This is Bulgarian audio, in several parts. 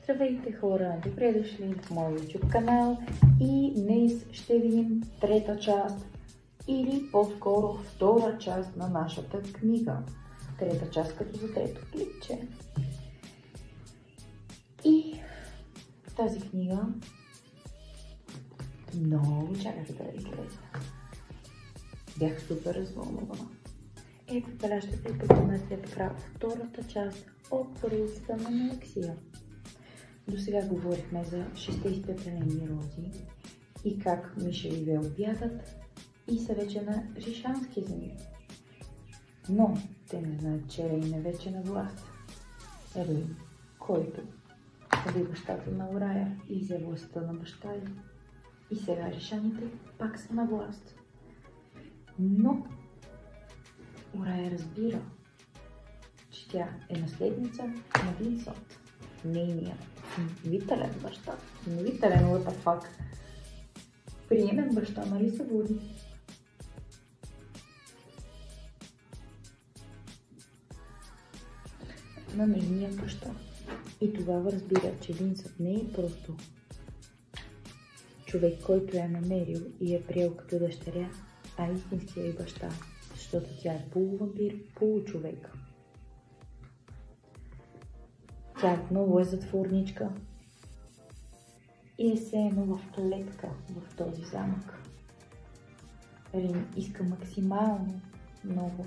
Здравейте хора, добре дошли в моя YouTube канал и днес ще видим трета част или по-скоро втора част на нашата книга. Трета част като за трето клипче. И тази книга много чаках да излезе. Бях супер развълнувана. Ето бележката и припомнете така втората част от поредицата на Алексия. До сега говорихме за 6 изпепелени рози и как Миша и Вел бягат и са вече на Ришански земи. Но те не знаят, че Рейн е вече на власт. Рейн, който уби бащата на Орая и взе властта на баща й. И сега Ришаните пак са на власт. Но Орая разбира, че тя е наследница на Винсент, нейния вителен баща. Вителен, what the fuck. Приемен баща, нали се води? На нейния баща. И тогава разбира, че Винсент не е просто човек, който е намерил и е приел като дъщеря, а истинския й баща, защото тя е полувампир, получовек. Тя отново е затворничка и е все едно в клетка в този замък. Рин иска максимално много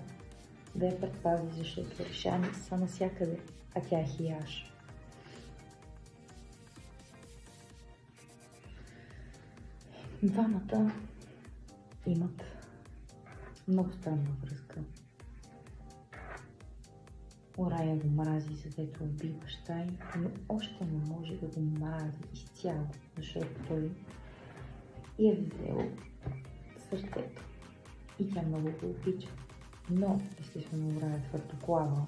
да я предпази, защото решани са навсякъде, а тя е хияш. Двамата имат много странна връзка. Орая го мрази, задето уби баща й, но още не може да го мрази изцяло, защото той е взел сърцето и тя много го обича. Но, естествено, Орая е твърдоглава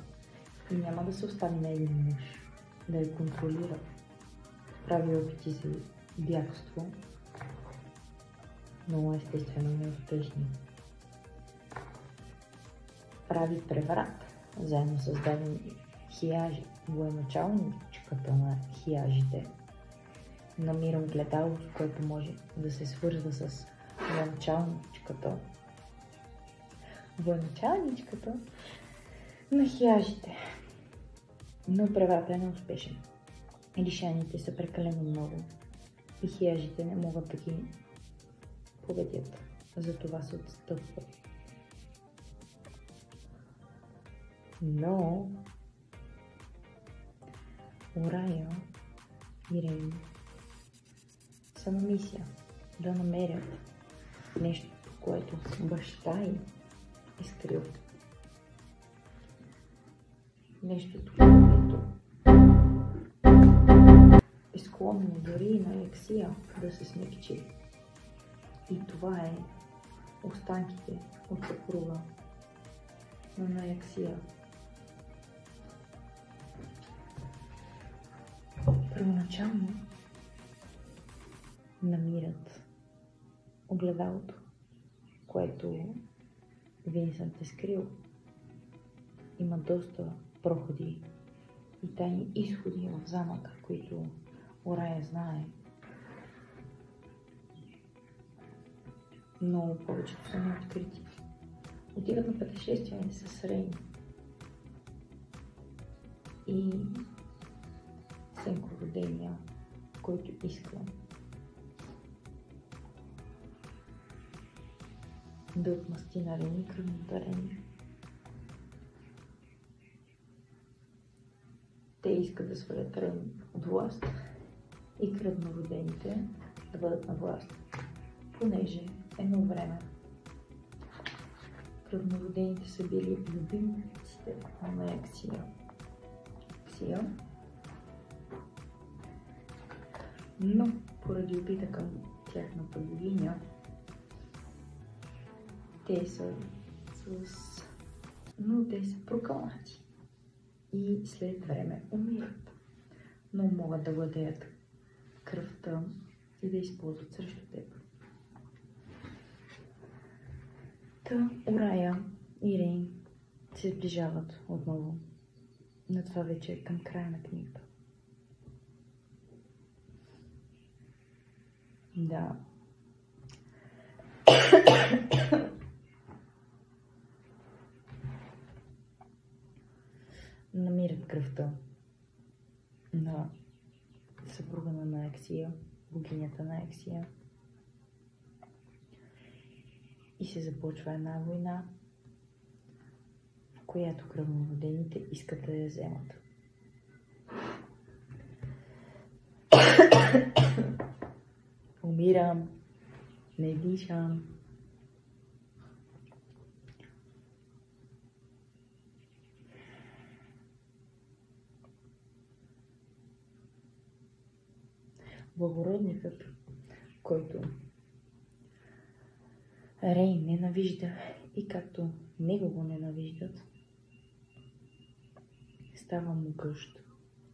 и няма да се остави на един мъж да я контролира. Прави опити за бягство, но естествено неуспешни. Прави преврат заедно с дадени хияжи, военачалничката на хияжите. Намира огледало, с което може да се свързва с военачалничката на хияжите. Но превратът е неуспешен. Лишаните са прекалено много и хияжите не могат да ги победят. Затова се отстъпват. Но Орая и Рейн са на мисия да намерят нещо, което баща й е скрил. Нещото, което е склонно дори и на Алексия да се смекчи. И това е останките от съпруга на Алексия. Първоначално намират огледалото, което Винсент е скрил. Има доста проходи и тайни изходи в замъка, които Орая знае. Но повечето са неоткрити. Отиват на пътешествие с Рейн и сенкородения, който иска да отмъсти на Рейн и кръвнодарение. Те искат да свалят Рейн от власт и кръвнородените да бъдат на власт, понеже едно време кръвнородените са били любимците на Алексия. Но поради обида към тяхната богиня, те са прокълнати и след време умират. Но могат да владеят кръвта и да използват срещу теб. Та Орая и Рейн се сближават отново. Но това вече е към края на книгата. да намират кръвта на съпруга на Наексия, богинята Наексия. И се започва една война, в която кръвнородените искат да я вземат. Умирам, не дишам. Благородникът, който Рейн ненавижда и както него го ненавиждат, става могъщ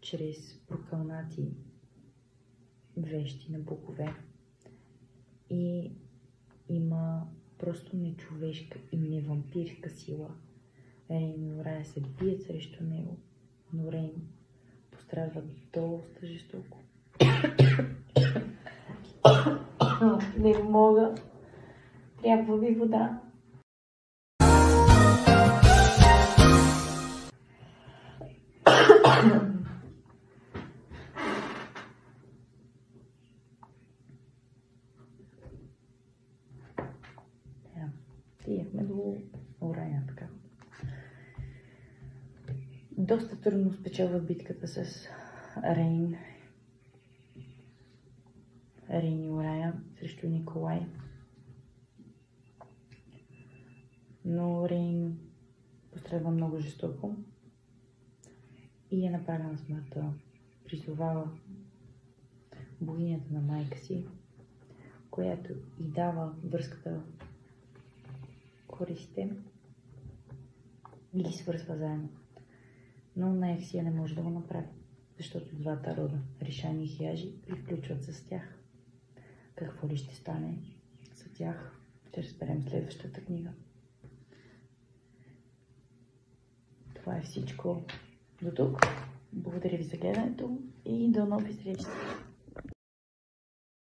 чрез прокълнати вещи на богове и има просто нечовешка и невампирска сила. Рейн и Орая се бият срещу него, но Рейн пострадва доста жестоко. Не мога. Трябва ви вода. Стигнахме до Орая, така. Доста трудно спечелва битката с Рейн и Орая срещу Николай. Но Рейн пострадва много жестоко и е на прага на смъртта. Призовава богинята на майка си, която и дава връзката користите и ги свързва заедно. Но Наексия не може да го направи, защото двата рода, Ришани и Хияжи, приключват с тях. Какво ли ще стане за тях, ще разберем в следващата книга. Това е всичко до тук. Благодаря ви за гледането и до нови срещи!